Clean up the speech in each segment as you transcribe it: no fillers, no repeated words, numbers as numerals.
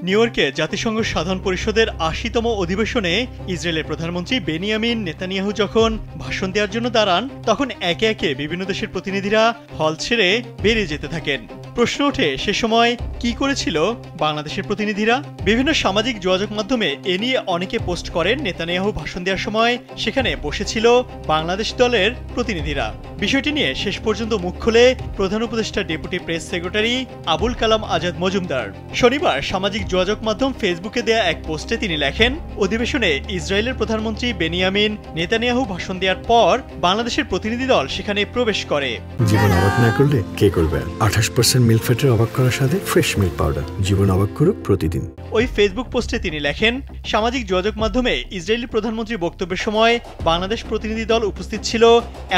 New ইয়র্কে জাতিসংঘ সাধারণ পরিষদের ৮০তম অধিবেশনে ইসরায়েলের প্রধানমন্ত্রী বেনিয়ামিন নেতানিয়াহু যখন ভাষণ দেওয়ার জন্য দাঁড়ান, তখন একে একে বিভিন্ন দেশের প্রতিনিধিরা হল ছেড়ে বেরিয়ে যেতে থাকেন। প্রশ্ন ওঠে, সে সময় কি করেছিল বাংলাদেশের প্রতিনিধিরা? বিভিন্ন সামাজিক যোগাযোগ মাধ্যমে এ নিয়ে অনেকে পোস্ট করেন। নেতানিয়াহু ভাষণ দেওয়ার সময় সেখানে বসেছিল বাংলাদেশ দলের প্রতিনিধিরা। বিষয়টি নিয়ে শেষ পর্যন্ত মুখ খুলে প্রধান উপদেষ্টা deputy press secretary Abul Kalam Azad Majumdar. শনিবার সামাজিক যোগাযোগ মাধ্যম ফেসবুকে দেয়া এক পোস্টে তিনি লেখেন, অধিবেশনে ইসরায়েলের প্রধানমন্ত্রী বেনিয়ামিন নেতানিয়াহু ভাষণ দেওয়ার পর বাংলাদেশের প্রতিনিধি দল সেখানে প্রবেশ করে। জীবন অবাক না করলে কে করবে? 28% মিল্ক ফ্যাটের অবাক করার সাথে ফ্রেশ মিল্ক পাউডার। জীবন অবাক করুক প্রতিদিন। ওই ফেসবুক পোস্টে তিনি লেখেন, সামাজিক যোগাযোগ মাধ্যমে ইসরায়েলি প্রধানমন্ত্রীর বক্তব্যের সময় বাংলাদেশ প্রতিনিধি দল উপস্থিত ছিল,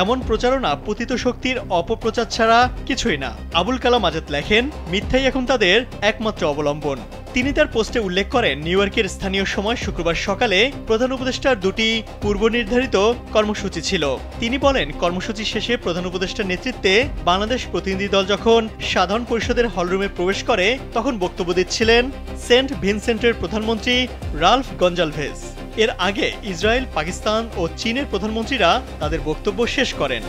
এমন প্রচারণা পতিত শক্তির অপপ্রচার ছাড়া কিছুই না। আবুল কালাম আজাদ লেখেন, মিথ্যাই এখন তাদের একমাত্র অবলম্বন। তিনি তার পোস্টে উল্লেখ করেন, নিউ ইয়র্কের স্থানীয় সময় শুক্রবার সকালে প্রধান উপদেষ্টার দুটি পূর্ব নির্ধারিত কর্মসূচি ছিল। তিনি বলেন, কর্মসূচি শেষে প্রধান উপদেষ্টার নেতৃত্বে বাংলাদেশ প্রতিনিধি দল যখন সাধারণ পরিষদের হলরুমে প্রবেশ করে, তখন বক্তব্য দিচ্ছিলেন সেন্ট ভিনসেন্টের প্রধানমন্ত্রী রালফ গঞ্জালভেজ। এর আগে ইসরায়েল, পাকিস্তান ও চীনের প্রধানমন্ত্রীরা তাদের বক্তব্য শেষ করেন।